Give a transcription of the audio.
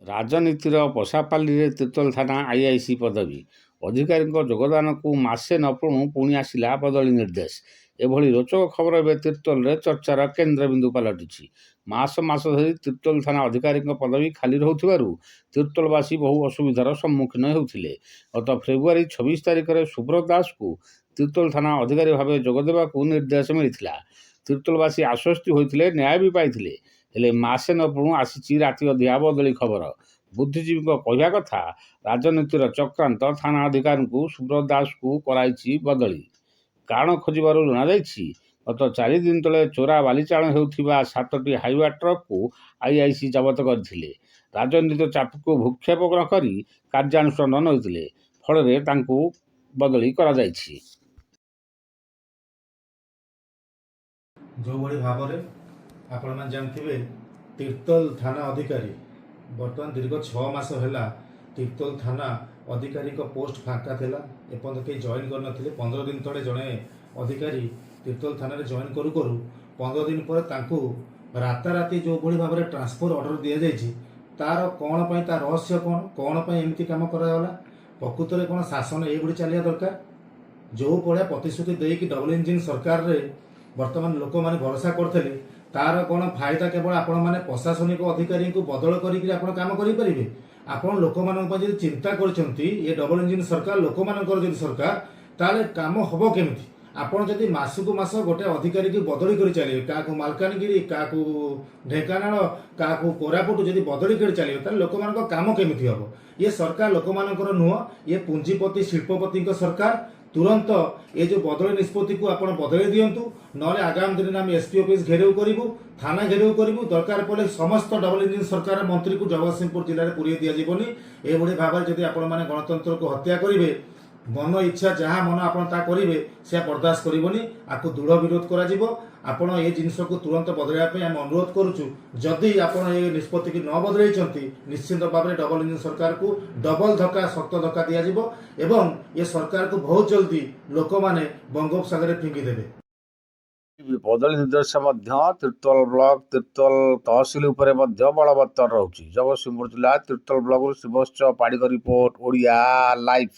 ରାଜନୀତିର ପଶାପାଲିରେ ତିର୍ତ୍ତୋଲ ଥାନା ଆଇଆଇସି ପଦବୀ ଅଧିକାରୀଙ୍କ ଯୋଗଦାନକୁ ମାସେ ନ ପୁଣୁ ପୁଣି ଆସିଲା ବଦଳି ନିର୍ଦ୍ଦେଶ। ଏଭଳି ରୋଚକ ଖବର ଏବେ ତିର୍ତ୍ତୋଲରେ ଚର୍ଚ୍ଚାର କେନ୍ଦ୍ରବିନ୍ଦୁ ପାଲଟିଛି। ମାସ ମାସ ଧରି ତିର୍ତ୍ତୋଲ ଥାନା ଅଧିକାରୀଙ୍କ ପଦବୀ ଖାଲି ରହୁଥିବାରୁ ତିର୍ତ୍ତୋଲବାସୀ ବହୁ ଅସୁବିଧାର ସମ୍ମୁଖୀନ ହେଉଥିଲେ। ଗତ ଫେବୃଆରୀ 26 ତାରିଖରେ ସୁବ୍ରତ ଦାସଙ୍କୁ ତିର୍ତ୍ତୋଲ ଥାନା ଅଧିକାରୀ ଭାବେ ଯୋଗ ଦେବାକୁ ନିର୍ଦ୍ଦେଶ ମିଳିଥିଲା। ତିର୍ତ୍ତୋଲବାସୀ ଆଶ୍ୱସ୍ତି ହୋଇଥିଲେ, ନ୍ୟାୟ ବି ପାଇଥିଲେ। ହେଲେ ମାସେ ନ ପୁଣୁ ଆସିଛି ରାତି ଅଧିଆ ବଦଳି ଖବର। ବୁଦ୍ଧିଜୀବୀଙ୍କ କହିବା କଥା, ରାଜନୀତିର ଚକ୍ରାନ୍ତ ଥାନା ଅଧିକାରୀଙ୍କୁ ସୁବ୍ରତ ଦାସଙ୍କୁ କରାଇଛି ବଦଳି। କାରଣ ଖୋଜିବାରୁ ଜଣାଯାଇଛି, ଗତ 4 ଦିନ ତଳେ ଚୋରା ବାଲିଚାଳନ ହେଉଥିବା 7ଟି ହାଇୱା ଟ୍ରକକୁ ଆଇଆଇସି ଜବତ କରିଥିଲେ। ରାଜନୈତିକ ଚାପକୁ ଭୂକ୍ଷେପ ନ କରି କାର୍ଯ୍ୟାନୁଷ୍ଠାନ ନେଉଥିଲେ। ଫଳରେ ତାଙ୍କୁ ବଦଳି କରାଯାଇଛି। ଯେଉଁଭଳି ଭାବରେ ଆପଣମାନେ ଜାଣିଥିବେ, ତିର୍ତ୍ତୋଲ ଥାନା ଅଧିକାରୀ ବର୍ତ୍ତମାନ ଦୀର୍ଘ 6 ମାସ ହେଲା ତିର୍ତ୍ତୋଲ ଥାନା ଅଧିକାରୀଙ୍କ ପୋଷ୍ଟ ଫାଙ୍କା ଥିଲା। ଏପର୍ଯ୍ୟନ୍ତ କେହି ଜଏନ୍ କରିନଥିଲେ। 15 ଦିନ ତଳେ ଜଣେ ଅଧିକାରୀ ତିର୍ତ୍ତୋଲ ଥାନାରେ ଜଏନ୍ କରୁ କରୁ 15 ଦିନ ପରେ ତାଙ୍କୁ ରାତାରାତି ଯେଉଁଭଳି ଭାବରେ ଟ୍ରାନ୍ସଫର ଅର୍ଡ଼ର ଦିଆଯାଇଛି, ତାର କ'ଣ ପାଇଁ, ତା ରହସ୍ୟ କ'ଣ ପାଇଁ ଏମିତି କାମ କରାଗଲା? ପ୍ରକୃତରେ କ'ଣ ଶାସନ ଏଇଭଳି ଚାଲିବା ଦରକାର? ଯେଉଁ ଭଳିଆ ପ୍ରତିଶ୍ରୁତି ଦେଇକି ଡବଲ ଇଞ୍ଜିନ୍ ସରକାରରେ ବର୍ତ୍ତମାନ ଲୋକମାନେ ଭରସା କରିଥିଲେ, ତାର କ'ଣ ଫାଇଦା କେବଳ ଆପଣମାନେ ପ୍ରଶାସନିକ ଅଧିକାରୀଙ୍କୁ ବଦଳ କରିକି ଆପଣ କାମ କରିପାରିବେ? ଆପଣ ଲୋକମାନଙ୍କ ପାଇଁ ଯଦି ଚିନ୍ତା କରିଛନ୍ତି, ଏ ଡବଲ ଇଞ୍ଜିନ୍ ସରକାର ଲୋକମାନଙ୍କର ଯଦି ସରକାର, ତାହେଲେ କାମ ହେବ କେମିତି? ଆପଣ ଯଦି ମାସକୁ ମାସ ଗୋଟେ ଅଧିକାରୀକୁ ବଦଳି କରି ଚାଲିବେ, କାହାକୁ ମାଲକାନଗିରି, କାହାକୁ ଢେଙ୍କାନାଳ, କାହାକୁ କୋରାପୁଟ ଯଦି ବଦଳି କରି ଚାଲିବେ, ତାହେଲେ ଲୋକମାନଙ୍କ କାମ କେମିତି ହେବ? ଇଏ ସରକାର ଲୋକମାନଙ୍କର ନୁହଁ, ଇଏ ପୁଞ୍ଜିପତି ଶିଳ୍ପପତିଙ୍କ ସରକାର। ତୁରନ୍ତ ଏ ଯେଉଁ ବଦଳି ନିଷ୍ପତ୍ତିକୁ ଆପଣ ବଦଳାଇ ଦିଅନ୍ତୁ, ନହେଲେ ଆଗାମୀ ଦିନରେ ଆମେ ଏସ୍ପି ଅଫିସ୍ ଘେରାଉ କରିବୁ, ଥାନା ଘେରାଉ କରିବୁ। ଦରକାର ପଡ଼ିଲେ ସମସ୍ତ ଡବଲ ଇଞ୍ଜିନ୍ ସରକାର ମନ୍ତ୍ରୀକୁ ଜଗତସିଂହପୁର ଜିଲ୍ଲାରେ ପୁରେଇ ଦିଆଯିବନି। ଏଭଳି ଭାବରେ ଯଦି ଆପଣମାନେ ଗଣତନ୍ତ୍ରକୁ ହତ୍ୟା କରିବେ, ମନ ଇଚ୍ଛା ଯାହା ମନ ଆପଣ ତାହା କରିବେ, ସେ ବରଦାସ୍ତ କରିବନି। ଆକୁ ଦୃଢ଼ ବିରୋଧ କରାଯିବ। ଆପଣ ଏ ଜିନିଷକୁ ତୁରନ୍ତ ବଦଳାଇବା ପାଇଁ ଆମେ ଅନୁରୋଧ କରୁଛୁ। ଯଦି ଆପଣ ଏ ନିଷ୍ପତ୍ତିକୁ ନ ବଦଳାଇଛନ୍ତି, ନିଶ୍ଚିତ ଭାବରେ ଡବଲ ଇଞ୍ଜିନ୍ ସରକାରକୁ ଡବଲ ଧକ୍କା, ଶକ୍ତ ଧକ୍କା ଦିଆଯିବ ଏବଂ ଏ ସରକାରକୁ ବହୁତ ଜଲ୍ଦି ଲୋକମାନେ ବଙ୍ଗୋପସାଗରରେ ଫିଙ୍ଗିଦେବେ। ବଦଳି ନିର୍ଦ୍ଦେଶ ମଧ୍ୟ ତିର୍ତ୍ତୋଲ ବ୍ଲକ, ତିର୍ତ୍ତୋଲ ତହସିଲ ଉପରେ ମଧ୍ୟ ବଳବତ୍ତର ରହୁଛି। ଜଗତସିଂହପୁର ଜିଲ୍ଲା ତିର୍ତ୍ତୋଲ ବ୍ଲକରୁ ଶିବଶ୍ଚ ପାଢ଼ୀଙ୍କ ରିପୋର୍ଟ, ଓଡ଼ିଆ ଲାଇଭ୍।